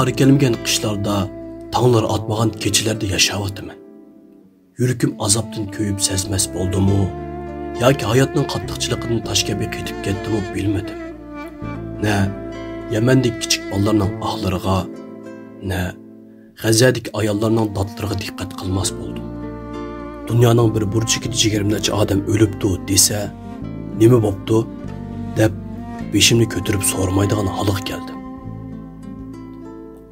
bahar kelmegen qishlarda, tanglar atmagan kechalarda yashayapman. Yürükim azapdan köyüp sezmez boldumu, yoki hayotning qattiqchiligidan toshkabi ketib ketdimi bilmadim. Ne Yemendek kichik bolalarning ohlariga, ne G'azadik ayollarning dodlariga diqqat qilmas bo'ldim. Dunyoning bir burchagida 20 necha odam o'libdi desa, nima bo'pti deb beshimni ko'tarib so'ramaydigan holiga keldim.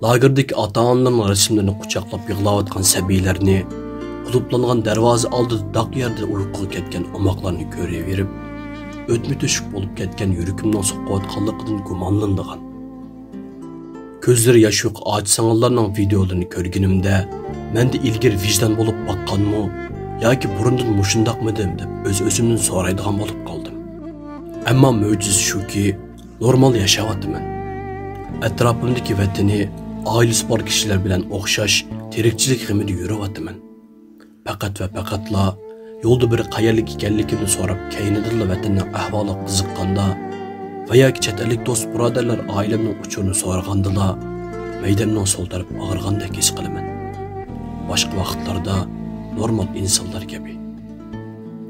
Lagerdagi ota-onalarning rasmlarini quchoqlab yig'layotgan sabiylarni, quluplangan darvoza oldida doq yerda uyquga ketgan omoqlarni ko'raverib, o'tmi to'shib bo'lib ketgan yuragimning so'qayotganligidan gumonlandigan. Ko'zlari yosh yo'q ojiz singillarning videolarini ko'rganimda, menda ilgari vijdon bo'lib baqqanmi yoki burundan mushundoqmidim deb o'z-o'zimdan so'raydigan bo'lib qoldim. Ammo mo'jiza shuki, normal yashayapman. Atrofimdagi vatani, oilasi bor kishilar bilan o'xshash tirikchilik g'imida yurayapman. Faqat va faqatla yo'lda bir qayerlik ekanligimni so'rab, keyinidilla vatanning ahvoli qiziqqanda va yoki chet ellik do'st birodarlar oilamning uchurini so'ragandila, maydamning so'l taraf og'irgandek his qilaman. Boshqa vaqtlarda normal insonlar kabi.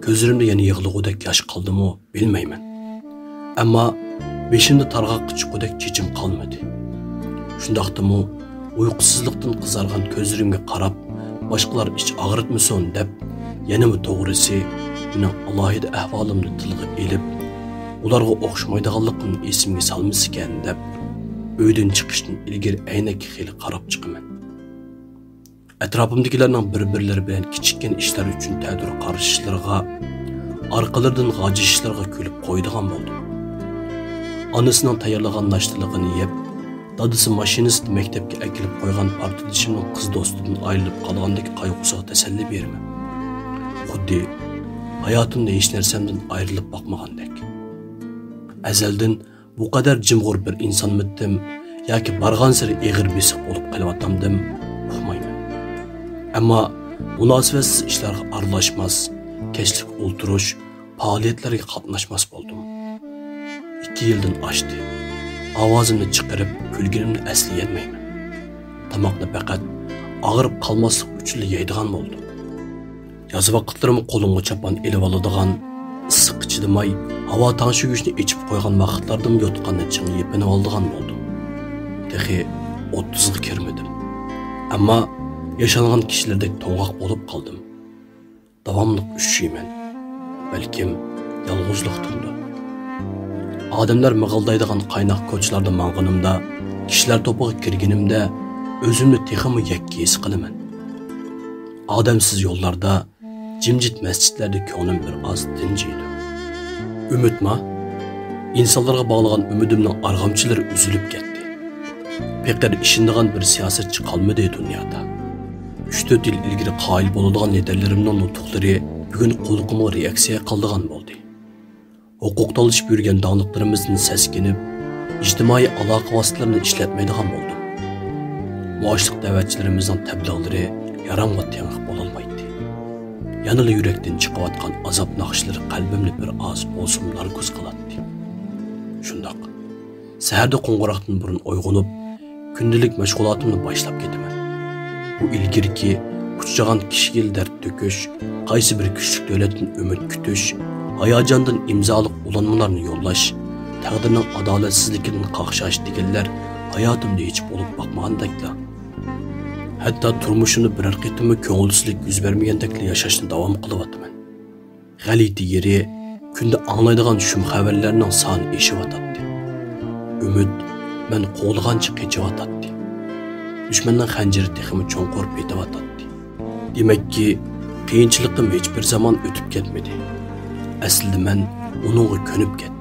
Ko'zlarimda yana yig'lig'udek yosh qoldimi, bilmayman. Ammo beshimda targ'oqqa chiqudek chechim qolmadi. Shundaqdimi, uyqusizlikdan qizargan ko'zlarimga qarab, boshqalar ich og'ritmasin deb, yana bu to'g'risi mening alohida ahvolimni tilga elib, ularga o'xshamaydiganligimni esimga solmaskan deb, uydan chiqishdan ilgari aynak xili qarab chiqaman. Atrofimdagilarning bir-birlari bilan kichikkan ishlar uchun ta'dir qarashishlarga, orqalaridan g'ajishlarga kulib qo'ydigan bo'ldim. Onasining tayyorlagan nashtaligini yeb, dadasi mashinasida maktabga akilib qo'ygan partidishimning qiz do'stidan ayrilib qolgandek qayg'usiga tasalli beraman. Xuddi hayotimda hech narsamdan ayrilib boqmagandek. Azaldan bu qadar jimg'ur bir insonmidim yoki barg'an sari eg'ir besiq bo'lib qolayotamdim, uqmayman. Ammo munosibatsiz ishlarga aralashmas, kechlik o'ltirish, faoliyatlarga qatnashmas bo'ldim. 2 yildan oshdi. Ovozimni chiqarib, kulganimni aslayolmayman. Tomoqni faqat og'irib qolmaslik uchun yeydigan bo'ldim. Yoz vaqtlarimni qo'limga chapan elib oladigan, issiq chidamay, havo tanshugishni ichib qo'ygan vaqtlardim yotqanni chingiyib oldigan bo'ldim. Texi 30 ga kirmadim. Ammo yaşangan kishilardek to'ng'oq bo'lib qoldim. Davomli ushshiyman. Balkim yolg'izlikdandir. Odamlar mig'ildaydigan qaynoq ko'chalarda mang'inimda, kishilar to'piga kirganimda o'zimni texmi yakki his qilaman. Odamsiz yo'llarda, jimjit masjidlarda ko'nglim bir oz tinchiydi. Umidma, insonlarga bog'lagan umidimning arg'amchilari uzilib ketdi. Faqat ishindigan bir siyosatchi qolmadi dunyoda. 3-4 yil ilgari qoyil bo'ladigan liderlarimning nutqlari bugun qo'lqimga reaksiya qildigan bo'ldi. Huquq talashib yurgan dağınıqlarımızdan seskinib, ijtimoiy aloqa vositalarini ishlatmaydigan bo'ldim. Muoshliq da'vatchilarimizning tabliğlari yaramg'a teng'iq bo'lolmaydi. Yanıla yurakdan chiqayotgan azob naqshlari qalbimni bir oz bo'lsin narkoz qiladi. Shundoq, saharda qo'ng'iroqdan burun uyg'onib, kundalik mashg'ulotimni boshlab ketaman. Bu ilgirki kuchchagan kishiga dard to'kish, qaysi bir kuchlik davlatdan umid kutish, hayajondan imzoliq ulanmalarni yo'llash, taqdirning adolatsizligidan qaqshash deganlar hayotimda hech bo'lib boqmagandeklar. Hatto turmushimni biror qitimmi ko'ngilsizlik yuz bermagandeklar yashashni davom qilyapman. G'alati yeri kunda anglaydigan shum xabarlarning soni eshiyotatdi. Umid men qo'lgancha qechiyotdi. Dushmanning xanjiri texmi cho'nqur betiyotdi. Demakki, qiyinchilikim hech bir zaman o'tib ketmadi. Aslida men uningga ko'nib ketdim.